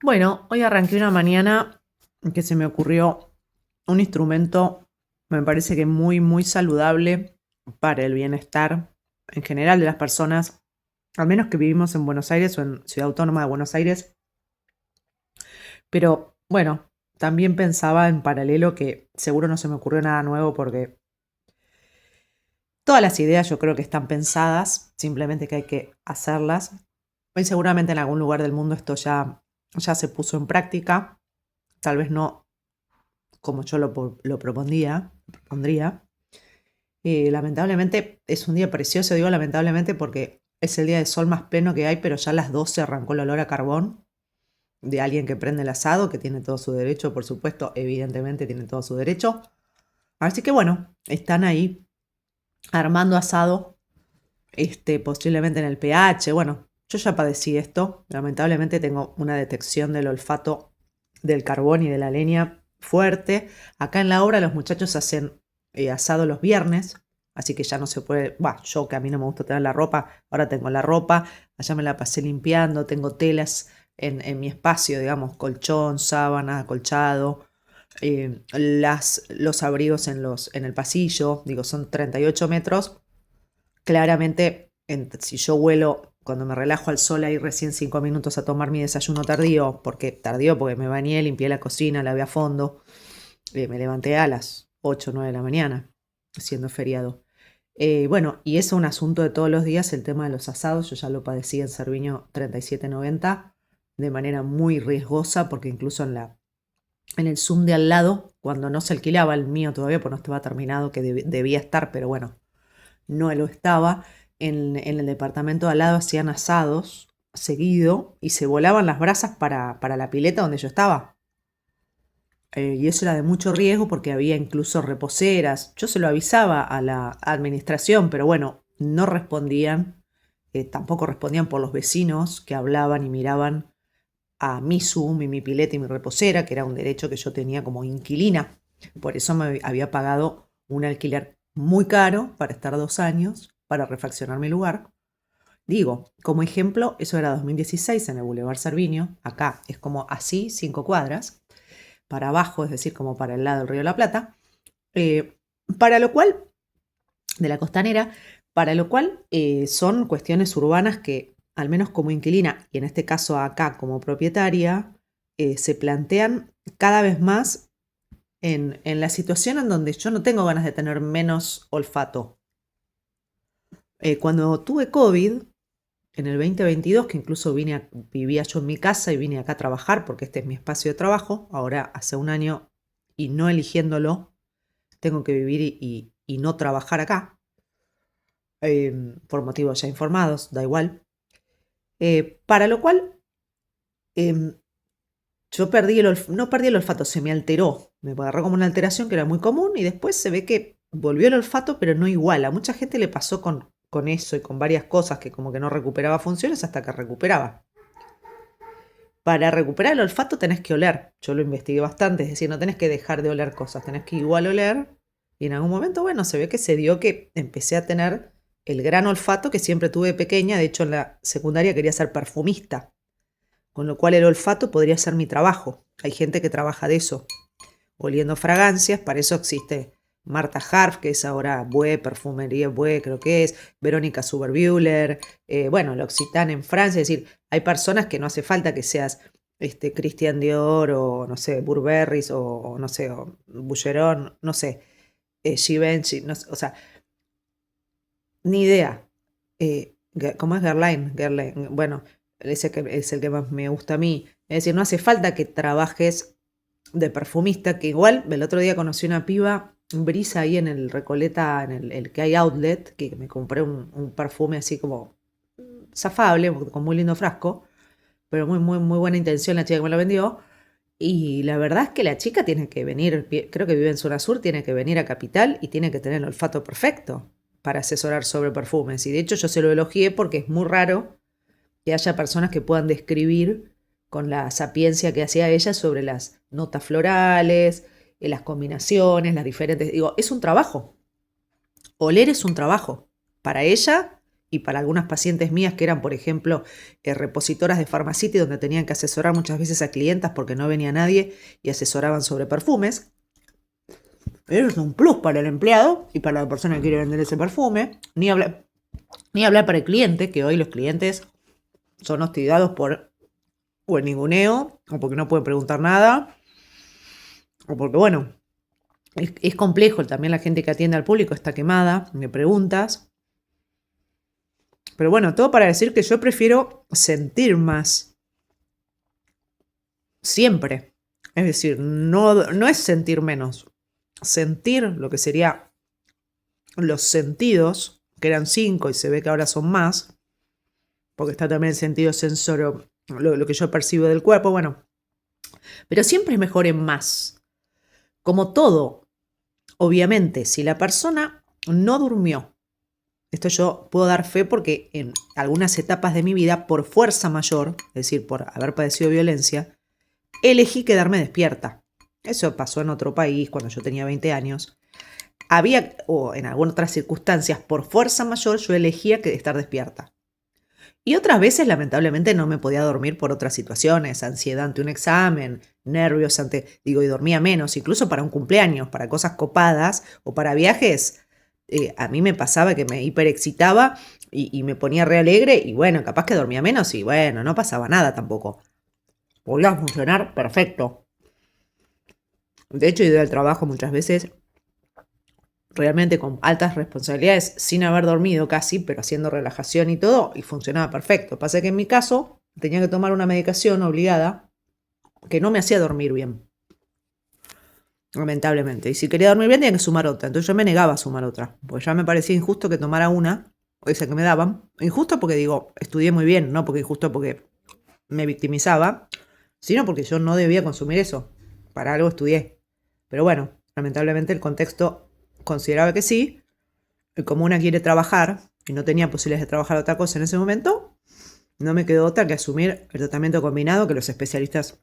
Bueno, hoy arranqué una mañana que se me ocurrió un instrumento, me parece que muy saludable para el bienestar en general de las personas, al menos que vivimos en Buenos Aires o en Ciudad Autónoma de Buenos Aires. Pero bueno, también pensaba en paralelo que seguro no se me ocurrió nada nuevo porque todas las ideas yo creo que están pensadas, simplemente que hay que hacerlas. Y seguramente en algún lugar del mundo esto ya se puso en práctica, tal vez no como yo lo propondría. Lamentablemente es un día precioso, digo lamentablemente porque es el día de sol más pleno que hay, pero ya a las 12 arrancó el olor a carbón de alguien que prende el asado, que tiene todo su derecho, por supuesto, evidentemente tiene todo su derecho. Así que bueno, están ahí armando asado, posiblemente en el pH. Bueno, yo ya padecí esto, lamentablemente tengo una detección del olfato del carbón y de la leña fuerte. Acá en la obra los muchachos hacen asado los viernes, así que ya no se puede, yo que a mí no me gusta tener la ropa, ahora tengo la ropa, allá me la pasé limpiando, tengo telas en mi espacio, digamos, colchón, sábana, acolchado, los abrigos en el pasillo, digo, son 38 metros. Claramente, si yo vuelo cuando me relajo al sol ahí recién 5 minutos a tomar mi desayuno tardío porque me bañé, limpié la cocina, lavé a fondo, me levanté a las 8 o 9 de la mañana, siendo feriado. Bueno, y es un asunto de todos los días, el tema de los asados, yo ya lo padecí en Cerviño 3790 de manera muy riesgosa, porque incluso en el Zoom de al lado, cuando no se alquilaba el mío todavía, pues no estaba terminado, que debía estar, pero bueno, no lo estaba, en el departamento de al lado hacían asados seguido y se volaban las brasas para la pileta donde yo estaba. Y eso era de mucho riesgo porque había incluso reposeras. Yo se lo avisaba a la administración, pero bueno, no respondían. Tampoco respondían por los vecinos que hablaban y miraban a mi Zoom y mi pileta y mi reposera, que era un derecho que yo tenía como inquilina. Por eso me había pagado un alquiler muy caro para estar 2 años, para refaccionar mi lugar. Digo, como ejemplo, eso era 2016 en el Boulevard Cervinio. Acá es como así, 5 cuadras, para abajo, es decir, como para el lado del Río de la Plata. Eh, para lo cual, de la costanera, para lo cual son cuestiones urbanas que, al menos como inquilina, y en este caso acá como propietaria, se plantean cada vez más en la situación en donde yo no tengo ganas de tener menos olfato. Cuando tuve COVID, en el 2022, que incluso vivía yo en mi casa y vine acá a trabajar porque este es mi espacio de trabajo, ahora hace un año y no eligiéndolo, tengo que vivir y no trabajar acá, por motivos ya informados, da igual. Para lo cual, em, yo no perdí el olfato, se me alteró, me agarró como una alteración que era muy común y después se ve que volvió el olfato, pero no igual. A mucha gente le pasó con eso y con varias cosas que como que no recuperaba funciones hasta que recuperaba. Para recuperar el olfato tenés que oler. Yo lo investigué bastante, es decir, no tenés que dejar de oler cosas, tenés que igual oler. Y en algún momento, bueno, se ve que se dio que empecé a tener el gran olfato que siempre tuve de pequeña. De hecho, en la secundaria quería ser perfumista, con lo cual el olfato podría ser mi trabajo. Hay gente que trabaja de eso, oliendo fragancias, para eso existe Marta Harf, que es ahora Bue, Perfumería Bue, creo que es, Verónica Zuberbühler, bueno, L'Occitane en Francia, es decir, hay personas que no hace falta que seas Christian Dior o no sé, Burberry o no sé, o Boucheron, no sé, Givenchy, no sé, o sea, ni idea. ¿Cómo es Guerlain? Guerlain, bueno, ese que es el que más me gusta a mí. Es decir, no hace falta que trabajes de perfumista, que igual el otro día conocí una piba, Brisa, ahí en el Recoleta, en el que hay outlet, que me compré un perfume así como zafable, con muy lindo frasco, pero muy buena intención la chica que me lo vendió. Y la verdad es que la chica tiene que venir, creo que vive en zona sur, tiene que venir a Capital y tiene que tener el olfato perfecto para asesorar sobre perfumes. Y de hecho yo se lo elogié porque es muy raro que haya personas que puedan describir con la sapiencia que hacía ella sobre las notas florales, las combinaciones, las diferentes. Digo, es un trabajo. Oler es un trabajo para ella y para algunas pacientes mías que eran, por ejemplo, repositoras de Pharmacity, donde tenían que asesorar muchas veces a clientas porque no venía nadie y asesoraban sobre perfumes. Eso es un plus para el empleado y para la persona que quiere vender ese perfume. Ni hablar para el cliente, que hoy los clientes son hostigados por o el ninguneo, o porque no pueden preguntar nada, o porque, bueno, es complejo. También la gente que atiende al público está quemada de preguntas. Pero bueno, todo para decir que yo prefiero sentir más. Siempre. Es decir, no es sentir menos. Sentir lo que sería los sentidos, que eran 5 y se ve que ahora son más, porque está también el sentido sensorio, lo que yo percibo del cuerpo, bueno. Pero siempre es mejor en más. Como todo, obviamente, si la persona no durmió, esto yo puedo dar fe porque en algunas etapas de mi vida, por fuerza mayor, es decir, por haber padecido violencia, elegí quedarme despierta. Eso pasó en otro país cuando yo tenía 20 años. O en algunas otras circunstancias, por fuerza mayor, yo elegía estar despierta. Y otras veces, lamentablemente, no me podía dormir por otras situaciones, ansiedad ante un examen, nervios y dormía menos, incluso para un cumpleaños, para cosas copadas o para viajes. A mí me pasaba que me hiperexcitaba y me ponía re alegre y bueno, capaz que dormía menos y bueno, no pasaba nada tampoco. Podía funcionar perfecto. De hecho, iba al trabajo muchas veces realmente con altas responsabilidades, sin haber dormido casi, pero haciendo relajación y todo, y funcionaba perfecto. Pasa que en mi caso tenía que tomar una medicación obligada que no me hacía dormir bien, lamentablemente. Y si quería dormir bien tenía que sumar otra. Entonces yo me negaba a sumar otra, porque ya me parecía injusto que tomara una, esa que me daban. Injusto porque estudié muy bien, no porque injusto porque me victimizaba, sino porque yo no debía consumir eso. Para algo estudié. Pero bueno, lamentablemente el contexto consideraba que sí, y como una quiere trabajar y no tenía posibilidades de trabajar otra cosa en ese momento, no me quedó otra que asumir el tratamiento combinado que los especialistas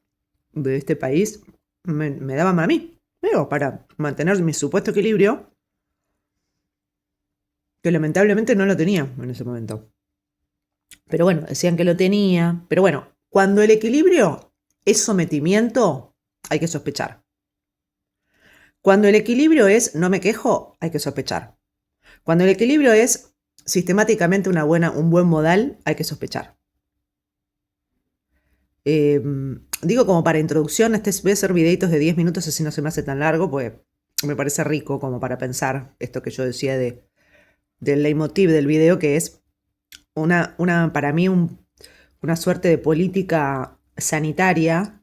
de este país me daban a mí, para mantener mi supuesto equilibrio, que lamentablemente no lo tenía en ese momento. Pero bueno, decían que lo tenía. Pero bueno, cuando el equilibrio es sometimiento, hay que sospechar. Cuando el equilibrio es no me quejo, hay que sospechar. Cuando el equilibrio es sistemáticamente un buen modal, hay que sospechar. Digo como para introducción, voy a hacer videitos de 10 minutos, así no se me hace tan largo, pues me parece rico como para pensar esto que yo decía del leitmotiv del video, que es para mí una suerte de política sanitaria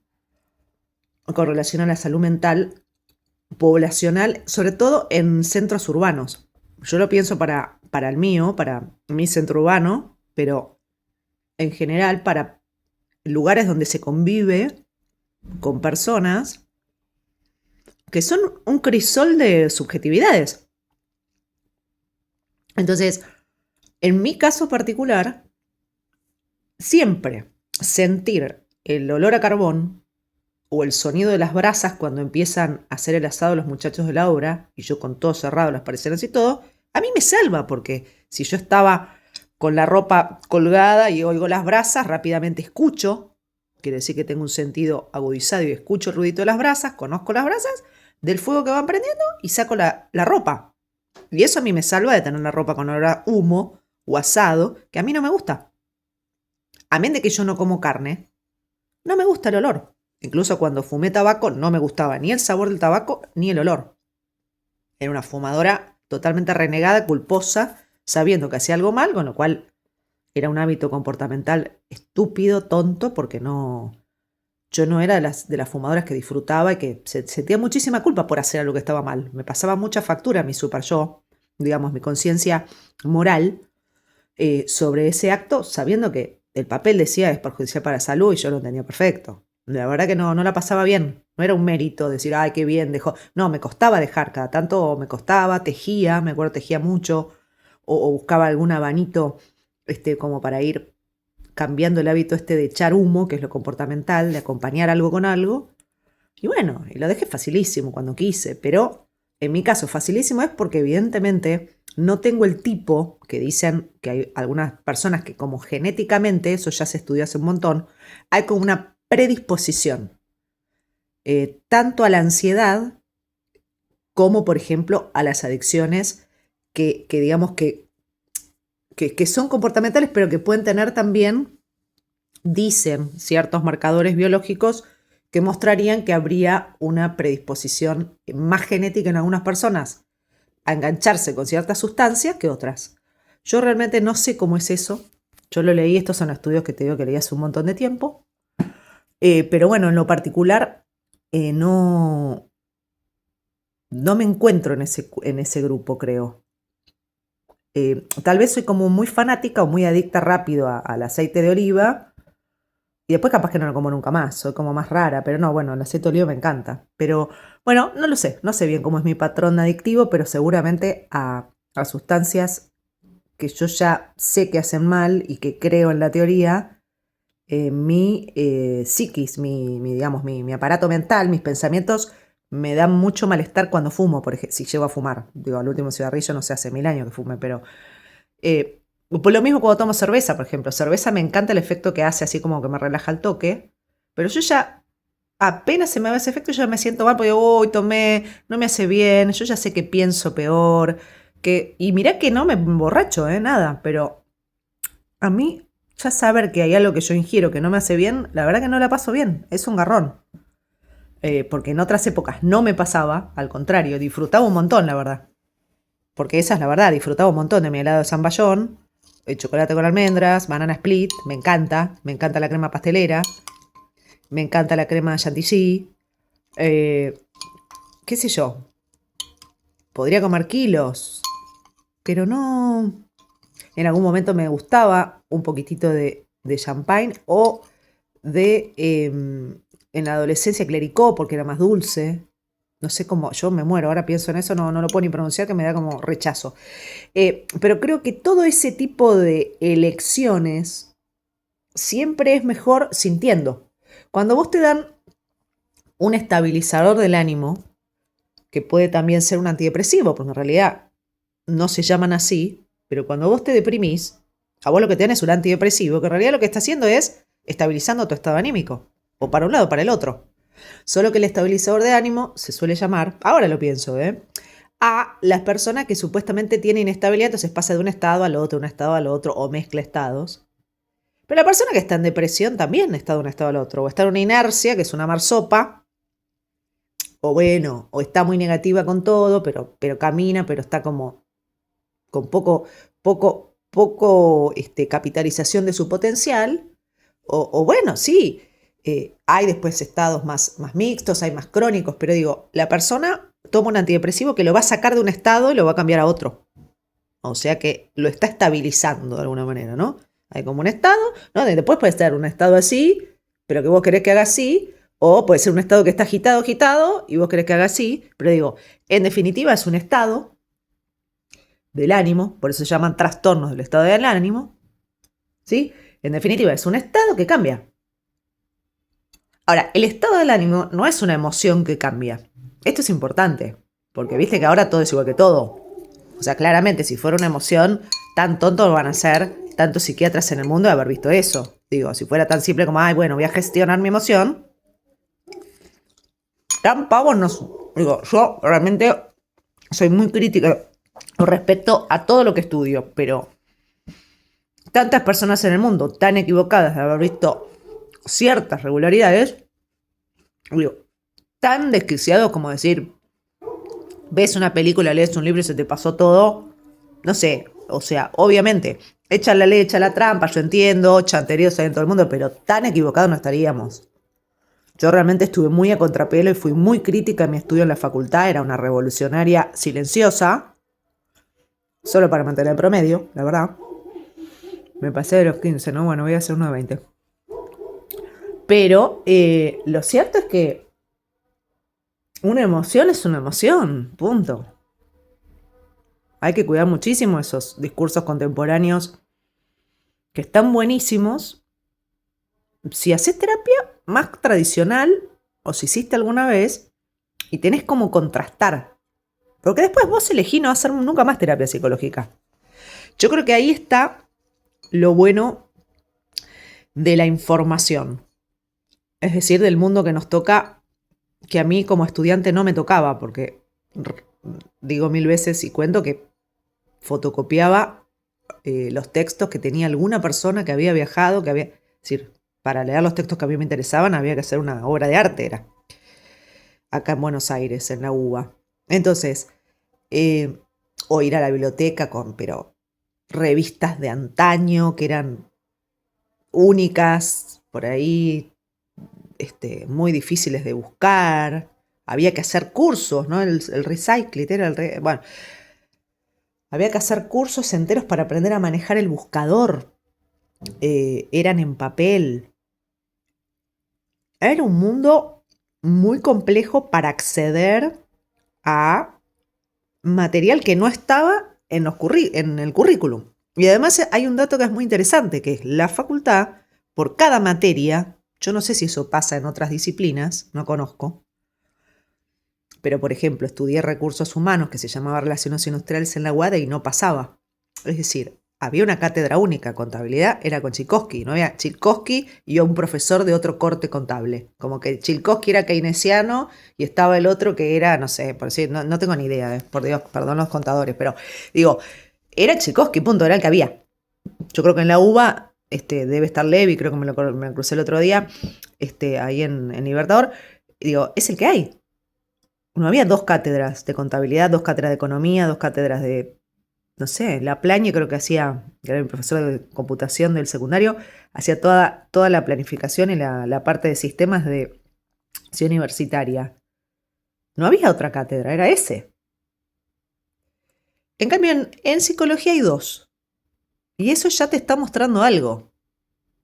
con relación a la salud mental poblacional, sobre todo en centros urbanos. Yo lo pienso para el mío, para mi centro urbano, pero en general para lugares donde se convive con personas que son un crisol de subjetividades. Entonces, en mi caso particular, siempre sentir el olor a carbón o el sonido de las brasas cuando empiezan a hacer el asado los muchachos de la obra, y yo con todo cerrado, las persianas y todo, a mí me salva, porque si yo estaba con la ropa colgada y oigo las brasas, rápidamente escucho, quiere decir que tengo un sentido agudizado y escucho el ruidito de las brasas, conozco las brasas del fuego que van prendiendo y saco la ropa. Y eso a mí me salva de tener la ropa con olor a humo o asado, que a mí no me gusta. Amén de que yo no como carne, no me gusta el olor. Incluso cuando fumé tabaco no me gustaba ni el sabor del tabaco ni el olor. Era una fumadora totalmente renegada, culposa, sabiendo que hacía algo mal, con lo cual era un hábito comportamental estúpido, tonto, porque yo no era de las fumadoras que disfrutaba y que sentía muchísima culpa por hacer algo que estaba mal. Me pasaba mucha factura mi super yo, digamos, mi conciencia moral sobre ese acto, sabiendo que el papel decía es perjudicial para la salud y yo lo entendía perfecto. La verdad que no la pasaba bien. No era un mérito decir, ay, qué bien dejó. No, me costaba dejar, cada tanto me costaba, tejía, me acuerdo, tejía mucho, o buscaba algún abanito como para ir cambiando el hábito de echar humo, que es lo comportamental, de acompañar algo con algo. Y bueno, y lo dejé facilísimo cuando quise, pero En mi caso, facilísimo es porque evidentemente no tengo el tipo que dicen que hay algunas personas que como genéticamente, eso ya se estudió hace un montón, hay como una predisposición tanto a la ansiedad como, por ejemplo, a las adicciones que digamos que son comportamentales, pero que pueden tener también, dicen ciertos marcadores biológicos que mostrarían que habría una predisposición más genética en algunas personas a engancharse con ciertas sustancias que otras. Yo realmente no sé cómo es eso. Yo lo leí, estos son estudios que te digo que leí hace un montón de tiempo. Pero bueno, en lo particular, no me encuentro en ese grupo, creo. Tal vez soy como muy fanática o muy adicta rápido al aceite de oliva. Y después capaz que no lo como nunca más, soy como más rara, pero no, bueno, el aceite de oliva me encanta. Pero bueno, no lo sé, no sé bien cómo es mi patrón adictivo, pero seguramente a sustancias que yo ya sé que hacen mal y que creo en la teoría, mi psiquis, digamos, mi aparato mental, mis pensamientos me dan mucho malestar cuando fumo, por ejemplo, si llego a fumar. Digo, el último cigarrillo no sé, hace 1000 años que fume, pero por lo mismo cuando tomo cerveza, por ejemplo. Cerveza me encanta el efecto que hace, así como que me relaja el toque. Pero yo ya, apenas se me va ese efecto, yo ya me siento mal porque hoy tomé, no me hace bien. Yo ya sé que pienso peor. Y mirá que no me emborracho, nada. Pero a mí, ya saber que hay algo que yo ingiero que no me hace bien, la verdad que no la paso bien. Es un garrón. Porque en otras épocas no me pasaba, al contrario, disfrutaba un montón, la verdad. Porque esa es la verdad, disfrutaba un montón de mi helado de zamballón, chocolate con almendras, banana split, me encanta la crema pastelera, me encanta la crema chantilly, eh, qué sé yo, podría comer kilos, pero no, en algún momento me gustaba un poquitito de champagne o en la adolescencia clericó porque era más dulce. No sé cómo, yo me muero, ahora pienso en eso, no lo puedo ni pronunciar, que me da como rechazo. Pero creo que todo ese tipo de elecciones siempre es mejor sintiendo. Cuando vos te dan un estabilizador del ánimo, que puede también ser un antidepresivo, porque en realidad no se llaman así, pero cuando vos te deprimís, a vos lo que te dan es un antidepresivo, que en realidad lo que está haciendo es estabilizando tu estado anímico, o para un lado o para el otro. Solo que el estabilizador de ánimo se suele llamar, ahora lo pienso, a las personas que supuestamente tienen inestabilidad, entonces pasa de un estado al otro, un estado al otro, o mezcla estados. Pero la persona que está en depresión también está de un estado al otro, o está en una inercia, que es una marsopa, o bueno, o está muy negativa con todo, pero camina, pero está como con poco capitalización de su potencial, o bueno, sí, hay después estados más mixtos, hay más crónicos, pero digo, la persona toma un antidepresivo que lo va a sacar de un estado y lo va a cambiar a otro. O sea que lo está estabilizando de alguna manera, ¿no? Hay como un estado, ¿no? Después puede estar un estado así, pero que vos querés que haga así, o puede ser un estado que está agitado, y vos querés que haga así, pero digo, en definitiva es un estado del ánimo, por eso se llaman trastornos del estado del ánimo, ¿sí? En definitiva es un estado que cambia. Ahora, el estado del ánimo no es una emoción que cambia. Esto es importante, porque viste que ahora todo es igual que todo. O sea, claramente, si fuera una emoción, tan tontos van a ser tantos psiquiatras en el mundo de haber visto eso. Digo, si fuera tan simple como, ay, bueno, voy a gestionar mi emoción, tan pavos no. Digo, yo realmente soy muy crítica respecto a todo lo que estudio, pero tantas personas en el mundo tan equivocadas de haber visto ciertas regularidades, digo, tan desquiciados como decir, ves una película, lees un libro y se te pasó todo, no sé, o sea, obviamente, echa la ley, echa la trampa, yo entiendo, chanteríos hay en todo el mundo, pero tan equivocados no estaríamos. Yo realmente estuve muy a contrapelo y fui muy crítica en mi estudio en la facultad, era una revolucionaria silenciosa, solo para mantener el promedio, la verdad. Me pasé de los 15, ¿no? Bueno, voy a hacer uno de 20. Pero lo cierto es que una emoción es una emoción, punto. Hay que cuidar muchísimo esos discursos contemporáneos que están buenísimos. Si haces terapia más tradicional, o si hiciste alguna vez, y tenés como contrastar. Porque después vos elegís no hacer nunca más terapia psicológica. Yo creo que ahí está lo bueno de la información. Es decir, del mundo que nos toca, que a mí como estudiante no me tocaba, porque digo 1000 veces y cuento que fotocopiaba los textos que tenía alguna persona que había viajado, es decir, para leer los textos que a mí me interesaban había que hacer una obra de arte, era acá en Buenos Aires, en la UBA. Entonces, o ir a la biblioteca pero revistas de antaño que eran únicas, por ahí muy difíciles de buscar. Había que hacer cursos, ¿no? El recycling era bueno, había que hacer cursos enteros para aprender a manejar el buscador. Eran en papel. Era un mundo muy complejo para acceder a material que no estaba en el currículum. Y además hay un dato que es muy interesante, que es la facultad, por cada materia, yo no sé si eso pasa en otras disciplinas, no conozco, pero por ejemplo estudié recursos humanos que se llamaba Relaciones Industriales en la UADE y no pasaba. Es decir, había una cátedra única, contabilidad era con Chilkowski, no había Chilkowski y un profesor de otro corte contable. Como que Chilkowski era keynesiano y estaba el otro que era, no sé, por decir, no tengo ni idea, por Dios, perdón los contadores, pero digo, era Chilkowski, punto, era el que había. Yo creo que en la UBA debe estar Levi, creo que me lo crucé el otro día, ahí en Libertador, y digo, es el que hay. No había 2 cátedras de contabilidad, 2 cátedras de economía, 2 cátedras de, no sé, la Plañe creo que era el profesor de computación del secundario, hacía toda la planificación y la parte de sistemas de ciudad universitaria. No había otra cátedra, era ese. En cambio, en psicología hay 2. Y eso ya te está mostrando algo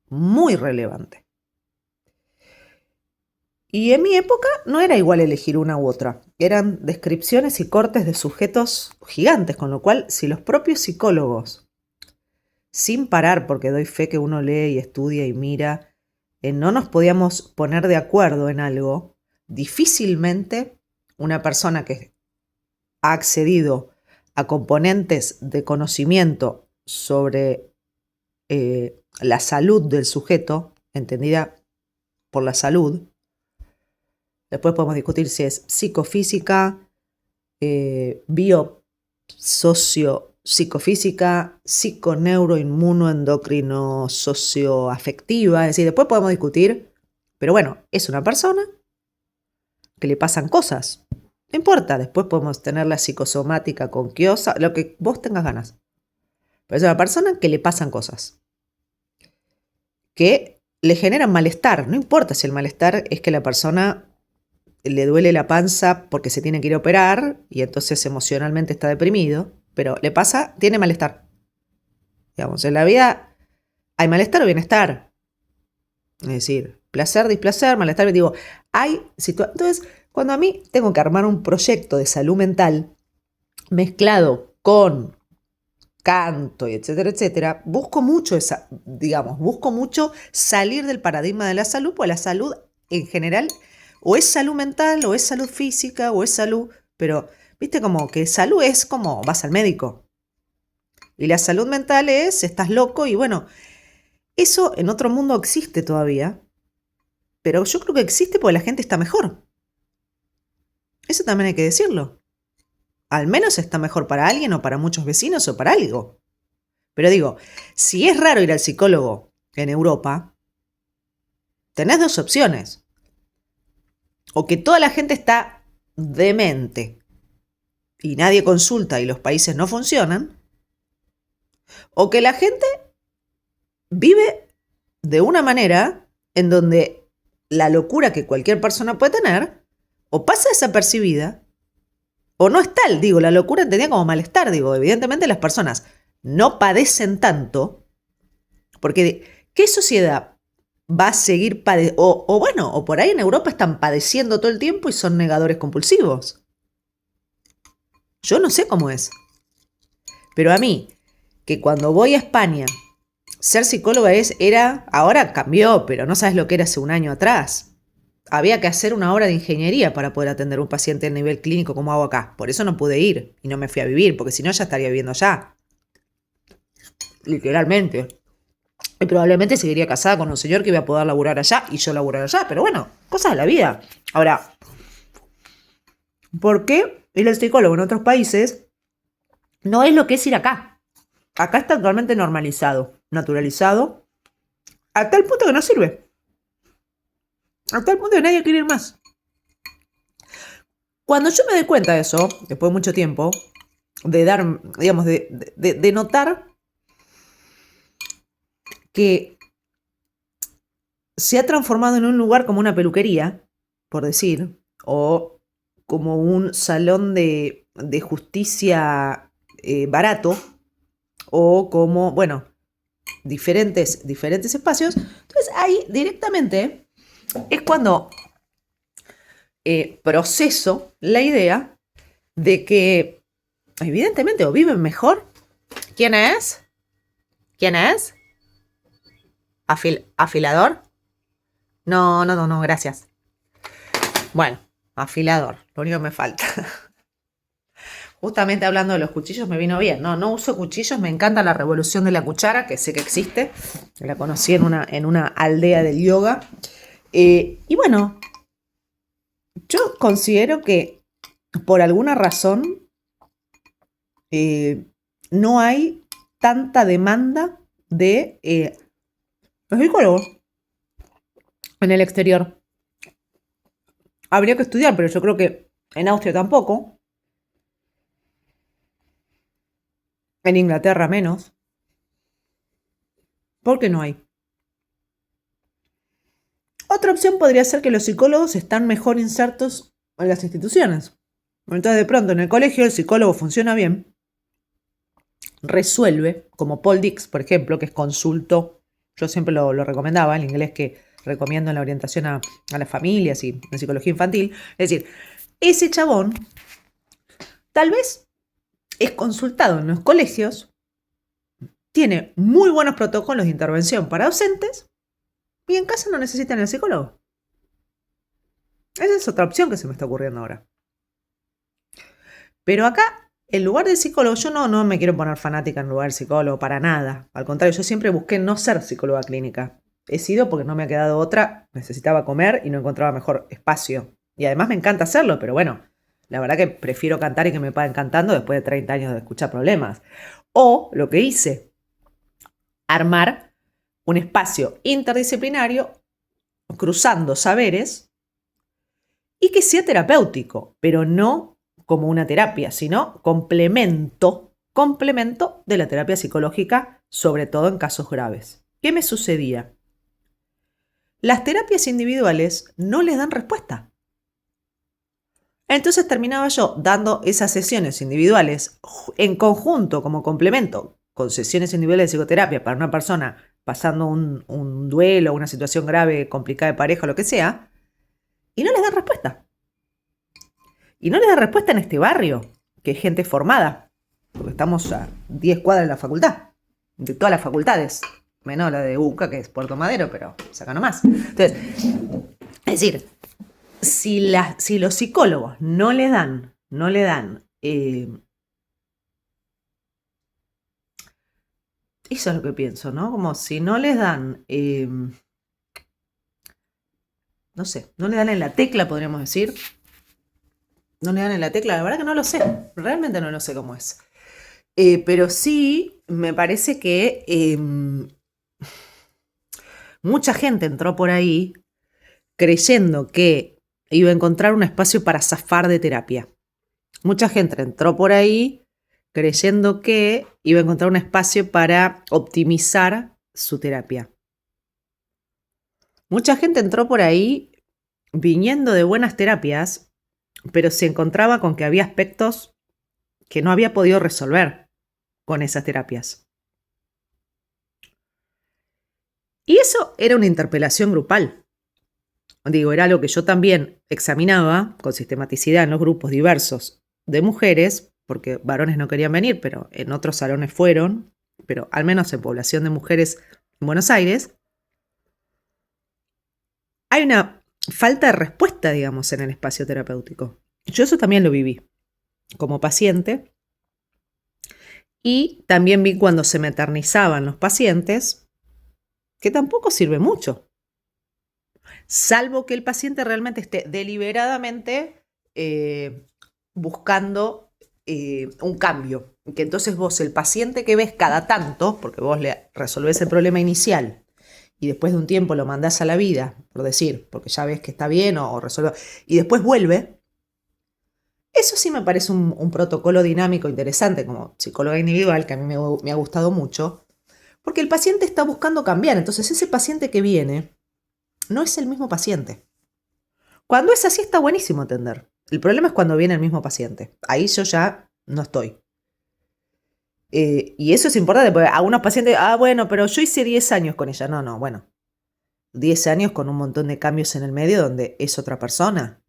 muy relevante. Y en mi época no era igual elegir una u otra. Eran descripciones y cortes de sujetos gigantes, con lo cual si los propios psicólogos, sin parar, porque doy fe que uno lee y estudia y mira, no nos podíamos poner de acuerdo en algo, difícilmente una persona que ha accedido a componentes de conocimiento sobre la salud del sujeto, entendida por la salud. Después podemos discutir si es psicofísica, psicofísica, psiconeuroinmunoendocrino socioafectiva. Es decir, después podemos discutir, pero bueno, es una persona que le pasan cosas. No importa, después podemos tener la psicosomática con Quiosa, lo que vos tengas ganas. Pero es una persona que le pasan cosas. Que le generan malestar. No importa si el malestar es que la persona le duele la panza porque se tiene que ir a operar y entonces emocionalmente está deprimido, pero le pasa, tiene malestar. Digamos, en la vida hay malestar o bienestar. Es decir, placer, displacer, malestar. Digo, entonces, cuando a mí tengo que armar un proyecto de salud mental mezclado con canto y etcétera, etcétera, busco mucho salir del paradigma de la salud, porque la salud en general o es salud mental, o es salud física, o es salud, pero viste como que salud es como vas al médico. Y la salud mental es, estás loco y bueno, eso en otro mundo existe todavía, pero yo creo que existe porque la gente está mejor. Eso también hay que decirlo. Al menos está mejor para alguien o para muchos vecinos o para algo. Pero digo, si es raro ir al psicólogo en Europa, tenés 2 opciones. O que toda la gente está demente y nadie consulta y los países no funcionan, o que la gente vive de una manera en donde la locura que cualquier persona puede tener o pasa desapercibida o no es tal. Digo, la locura entendía como malestar. Digo, evidentemente las personas no padecen tanto porque ¿qué sociedad va a seguir padeciendo? O por ahí en Europa están padeciendo todo el tiempo y son negadores compulsivos. Yo no sé cómo es. Pero a mí, que cuando voy a España, ser psicóloga ahora cambió, pero no sabes lo que era hace un año atrás. había que hacer una obra de ingeniería para poder atender a un paciente a nivel clínico como hago acá. Por eso no pude ir y no me fui a vivir, porque si no ya estaría viviendo allá. Literalmente. Y probablemente seguiría casada con un señor que iba a poder laburar allá y yo laburar allá. Pero bueno, cosas de la vida. Ahora, ¿por qué ir al psicólogo en otros países no es lo que es ir acá? Acá está totalmente normalizado, naturalizado, hasta el punto que no sirve. Hasta el punto que nadie quiere ir más. Cuando yo me doy cuenta de eso, después de mucho tiempo, de dar, digamos, de notar que se ha transformado en un lugar como una peluquería, por decir, o como un salón de justicia barato, o como, bueno, diferentes espacios. Entonces ahí directamente es cuando proceso la idea de que evidentemente o viven mejor. ¿Quién es? ¿Quién es? ¿Afilador? No, gracias. Bueno, afilador, lo único que me falta. Justamente hablando de los cuchillos me vino bien. No uso cuchillos, me encanta la revolución de la cuchara, que sé que existe. La conocí en una aldea del yoga. Y bueno, yo considero que por alguna razón no hay tanta demanda de los psicólogos en el exterior. Habría que estudiar, pero yo creo que en Austria tampoco. En Inglaterra menos. ¿Por qué no hay? Otra opción podría ser que los psicólogos están mejor insertos en las instituciones. Entonces, de pronto, en el colegio el psicólogo funciona bien, resuelve, como Paul Dix, por ejemplo, que es consulto. Yo siempre lo recomendaba, el inglés que recomiendo en la orientación a las familias y en psicología infantil. Es decir, ese chabón tal vez es consultado en los colegios, tiene muy buenos protocolos de intervención para docentes y en casa no necesitan el psicólogo. Esa es otra opción que se me está ocurriendo ahora. Pero acá, en lugar de psicólogo, yo no me quiero poner fanática en lugar de psicólogo, para nada. Al contrario, yo siempre busqué no ser psicóloga clínica. He sido porque no me ha quedado otra, necesitaba comer y no encontraba mejor espacio. Y además me encanta hacerlo, pero bueno, la verdad que prefiero cantar y que me paguen cantando después de 30 años de escuchar problemas. O lo que hice, armar un espacio interdisciplinario cruzando saberes y que sea terapéutico, pero no como una terapia, sino complemento de la terapia psicológica, sobre todo en casos graves. ¿Qué me sucedía? Las terapias individuales no les dan respuesta. Entonces terminaba yo dando esas sesiones individuales en conjunto como complemento con sesiones individuales de psicoterapia para una persona pasando un duelo, una situación grave, complicada de pareja, lo que sea, y no les dan respuesta. Y no les dan respuesta en este barrio, que es gente formada, porque estamos a 10 cuadras de la facultad, de todas las facultades, menos la de UCA, que es Puerto Madero, pero saca nomás. Entonces, es decir, si los psicólogos no le dan eso es lo que pienso, ¿no? Como si no les dan, no sé, no le dan en la tecla, podríamos decir. No le dan en la tecla, la verdad que no lo sé, realmente no lo sé cómo es. Pero sí, me parece que mucha gente entró por ahí creyendo que iba a encontrar un espacio para zafar de terapia. Mucha gente entró por ahí creyendo que iba a encontrar un espacio para optimizar su terapia. Mucha gente entró por ahí viniendo de buenas terapias, pero se encontraba con que había aspectos que no había podido resolver con esas terapias. Y eso era una interpelación grupal. Digo, era algo que yo también examinaba con sistematicidad en los grupos diversos de mujeres, porque varones no querían venir, pero en otros salones fueron, pero al menos en población de mujeres en Buenos Aires. Hay una falta de respuesta, digamos, en el espacio terapéutico. Yo eso también lo viví como paciente y también vi cuando se me eternizaban los pacientes, que tampoco sirve mucho, salvo que el paciente realmente esté deliberadamente buscando un cambio. Que entonces vos, el paciente que ves cada tanto, porque vos le resolvés el problema inicial y después de un tiempo lo mandás a la vida, por decir, porque ya ves que está bien o resuelve, y después vuelve, eso sí me parece un protocolo dinámico interesante como psicóloga individual, que a mí me ha gustado mucho, porque el paciente está buscando cambiar, entonces ese paciente que viene no es el mismo paciente. Cuando es así está buenísimo atender. El problema es cuando viene el mismo paciente. Ahí yo ya no estoy. Y eso es importante, porque algunos pacientes, bueno, pero yo hice 10 años con ella. No, bueno. 10 años con un montón de cambios en el medio donde es otra persona.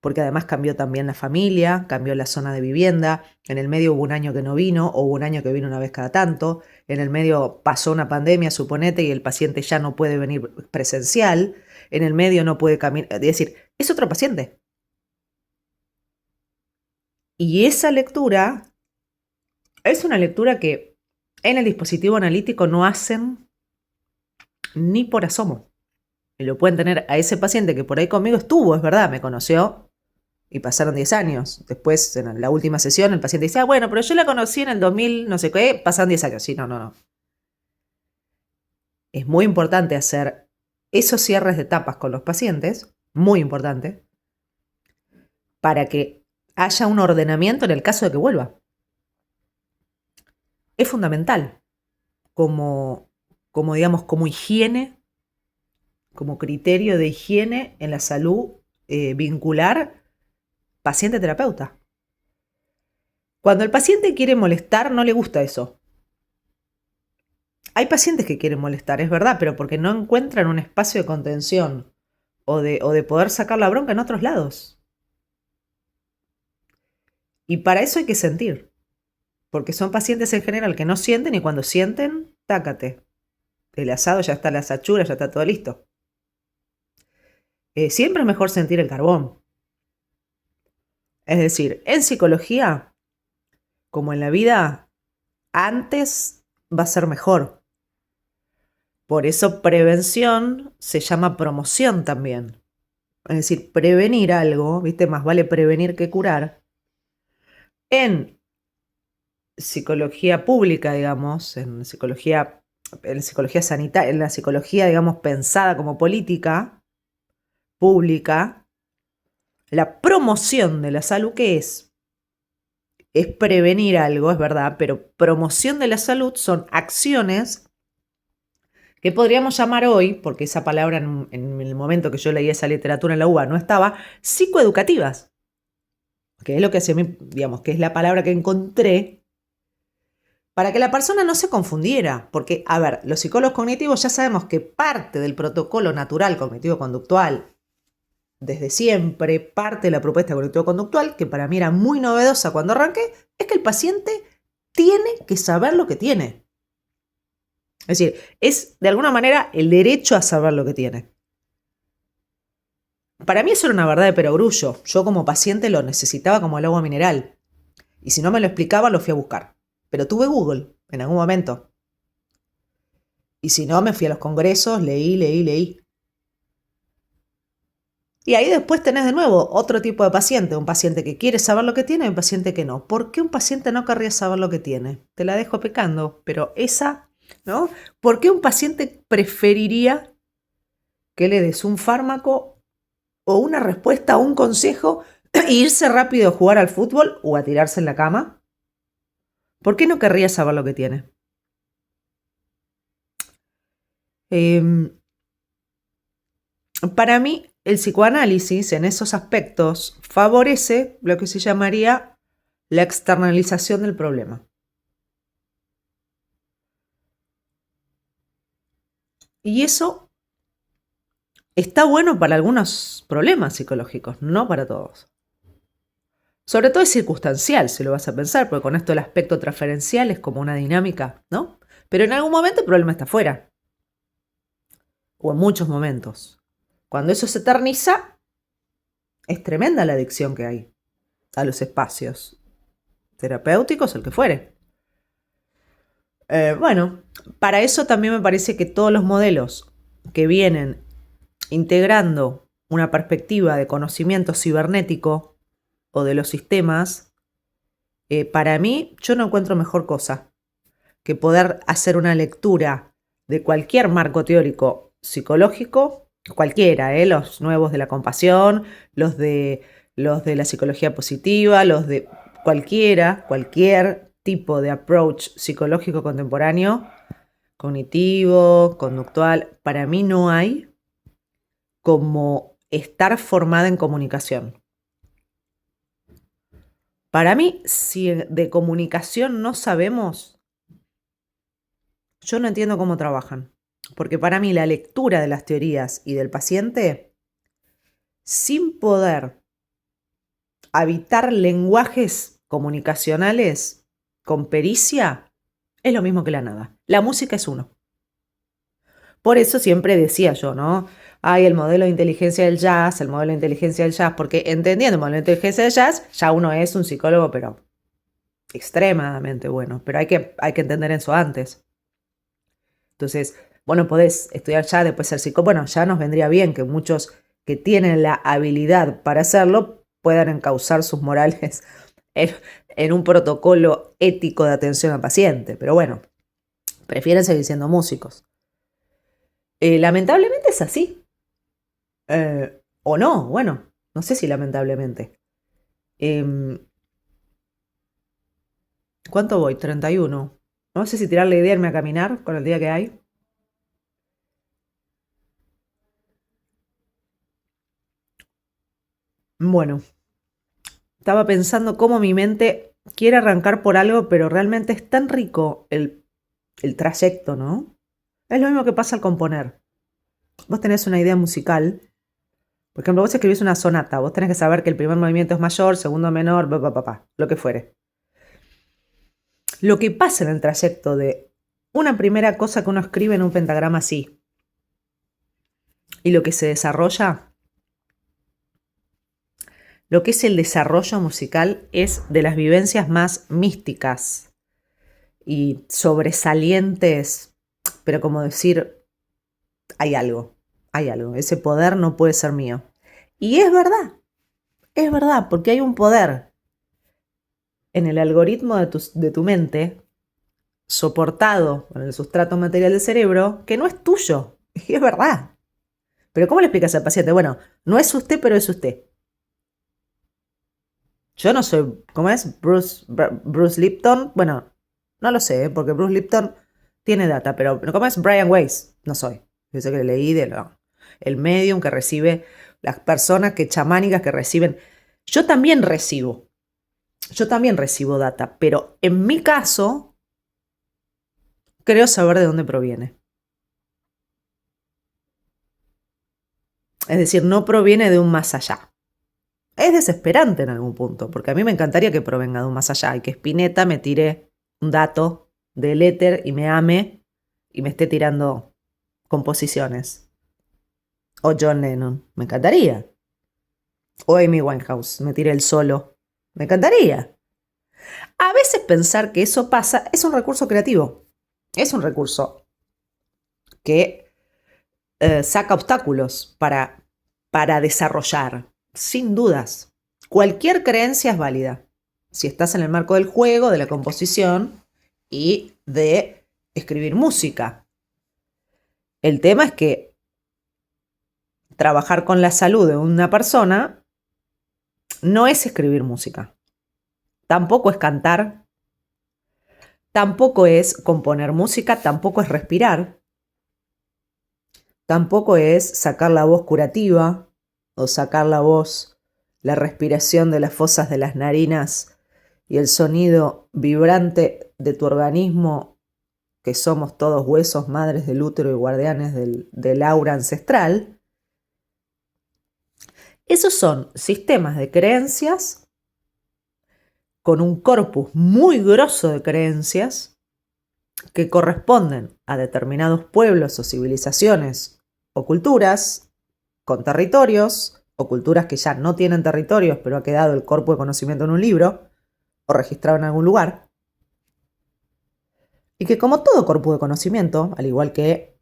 Porque además cambió también la familia, cambió la zona de vivienda. En el medio hubo un año que no vino, o hubo un año que vino una vez cada tanto. En el medio pasó una pandemia, suponete, y el paciente ya no puede venir presencial. En el medio no puede caminar. Es decir, es otro paciente. Y esa lectura es una lectura que en el dispositivo analítico no hacen ni por asomo. Y lo pueden tener a ese paciente que por ahí conmigo estuvo, es verdad, me conoció y pasaron 10 años. Después, en la última sesión, el paciente dice, bueno, pero yo la conocí en el 2000, no sé qué, pasaron 10 años. Sí, no. Es muy importante hacer esos cierres de etapas con los pacientes, muy importante, para que haya un ordenamiento en el caso de que vuelva. Es fundamental como digamos, como higiene, como criterio de higiene en la salud vincular paciente-terapeuta. Cuando el paciente quiere molestar, no le gusta eso. Hay pacientes que quieren molestar, es verdad, pero porque no encuentran un espacio de contención o de poder sacar la bronca en otros lados. Y para eso hay que sentir, porque son pacientes en general que no sienten y cuando sienten, tácate. El asado ya está, la sachura ya está todo listo. Siempre es mejor sentir el carbón. Es decir, en psicología, como en la vida, antes va a ser mejor. Por eso prevención se llama promoción también. Es decir, prevenir algo, ¿viste? Más vale prevenir que curar. En psicología pública, digamos, en psicología sanitaria, en la psicología, digamos, pensada como política pública, la promoción de la salud, ¿qué es? Es prevenir algo, es verdad, pero promoción de la salud son acciones que podríamos llamar hoy, porque esa palabra en el momento que yo leía esa literatura en la UBA no estaba, psicoeducativas, que es lo que hace, digamos, que es la palabra que encontré para que la persona no se confundiera, porque, a ver, los psicólogos cognitivos ya sabemos que parte del protocolo natural cognitivo-conductual, desde siempre, parte de la propuesta cognitivo-conductual, que para mí era muy novedosa cuando arranqué, es que el paciente tiene que saber lo que tiene. Es decir, es de alguna manera el derecho a saber lo que tiene. Para mí eso era una verdad de perogrullo. Yo como paciente lo necesitaba como el agua mineral. Y si no me lo explicaba, lo fui a buscar. Pero tuve Google en algún momento. Y si no, me fui a los congresos, leí. Y ahí después tenés de nuevo otro tipo de paciente. Un paciente que quiere saber lo que tiene y un paciente que no. ¿Por qué un paciente no querría saber lo que tiene? Te la dejo pecando. Pero esa, ¿no? ¿Por qué un paciente preferiría que le des un fármaco o una respuesta o un consejo e irse rápido a jugar al fútbol o a tirarse en la cama? ¿Por qué no querría saber lo que tiene? Para mí, el psicoanálisis en esos aspectos favorece lo que se llamaría la externalización del problema. Y eso está bueno para algunos problemas psicológicos, no para todos. Sobre todo es circunstancial, si lo vas a pensar, porque con esto el aspecto transferencial es como una dinámica, ¿no? Pero en algún momento el problema está afuera. O en muchos momentos. Cuando eso se eterniza, es tremenda la adicción que hay a los espacios terapéuticos, el que fuere. Bueno, para eso también me parece que todos los modelos que vienen integrando una perspectiva de conocimiento cibernético o de los sistemas, para mí yo no encuentro mejor cosa que poder hacer una lectura de cualquier marco teórico psicológico, cualquiera, los nuevos de la compasión, los de la psicología positiva, los de cualquier tipo de approach psicológico contemporáneo, cognitivo, conductual, para mí no hay como estar formada en comunicación. Para mí, si de comunicación no sabemos, yo no entiendo cómo trabajan. Porque para mí la lectura de las teorías y del paciente, sin poder habitar lenguajes comunicacionales con pericia, es lo mismo que la nada. La música es uno. Por eso siempre decía yo, ¿no? Hay el modelo de inteligencia del jazz, porque entendiendo el modelo de inteligencia del jazz, ya uno es un psicólogo, pero extremadamente bueno. Pero hay que entender eso antes. Entonces, bueno, podés estudiar ya, después ser psicólogo. Bueno, ya nos vendría bien que muchos que tienen la habilidad para hacerlo puedan encauzar sus morales en un protocolo ético de atención al paciente. Pero bueno, prefieren seguir siendo músicos. Lamentablemente es así. O no, bueno, no sé si lamentablemente. ¿Cuánto voy? 31. No sé si tirarle idea irme a caminar con el día que hay. Bueno, estaba pensando cómo mi mente quiere arrancar por algo, pero realmente es tan rico el trayecto, ¿no? Es lo mismo que pasa al componer. Vos tenés una idea musical. Por ejemplo, vos escribís una sonata. Vos tenés que saber que el primer movimiento es mayor, segundo menor, lo que fuere. Lo que pasa en el trayecto de una primera cosa que uno escribe en un pentagrama así y lo que se desarrolla, lo que es el desarrollo musical es de las vivencias más místicas y sobresalientes, pero como decir, hay algo, ese poder no puede ser mío. Y es verdad, porque hay un poder en el algoritmo de tu mente, soportado con el sustrato material del cerebro, que no es tuyo. Y es verdad. Pero ¿cómo le explicas al paciente? Bueno, no es usted, pero es usted. Yo no soy, ¿cómo es? Bruce Lipton. Bueno, no lo sé, porque Bruce Lipton tiene data, pero ¿cómo es? Brian Weiss. No soy. Yo sé que leí el medium que recibe, las personas chamánicas que reciben. Yo también recibo data, pero en mi caso, creo saber de dónde proviene. Es decir, no proviene de un más allá. Es desesperante en algún punto, porque a mí me encantaría que provenga de un más allá y que Spinetta me tire un dato del éter y me ame y me esté tirando composiciones. O John Lennon, me encantaría. O Amy Winehouse, me tire el solo. Me encantaría. A veces pensar que eso pasa es un recurso creativo. Es un recurso que saca obstáculos para desarrollar, sin dudas. Cualquier creencia es válida. Si estás en el marco del juego, de la composición y de escribir música. El tema es que trabajar con la salud de una persona no es escribir música. Tampoco es cantar. Tampoco es componer música. Tampoco es respirar. Tampoco es sacar la voz curativa o sacar la voz, la respiración de las fosas de las narinas y el sonido vibrante de tu organismo, que somos todos huesos, madres del útero y guardianes del aura ancestral. Esos son sistemas de creencias con un corpus muy grosso de creencias que corresponden a determinados pueblos o civilizaciones o culturas con territorios, o culturas que ya no tienen territorios, pero ha quedado el corpus de conocimiento en un libro, o registrado en algún lugar. Y que como todo corpus de conocimiento, al igual que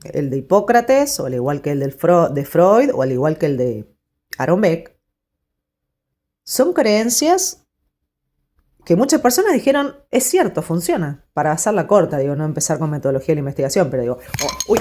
el de Hipócrates, o al igual que el de Freud, o al igual que el de Aaron Beck, son creencias que muchas personas dijeron, es cierto, funciona, para hacerla corta, digo, no empezar con metodología de la investigación, pero digo, uy,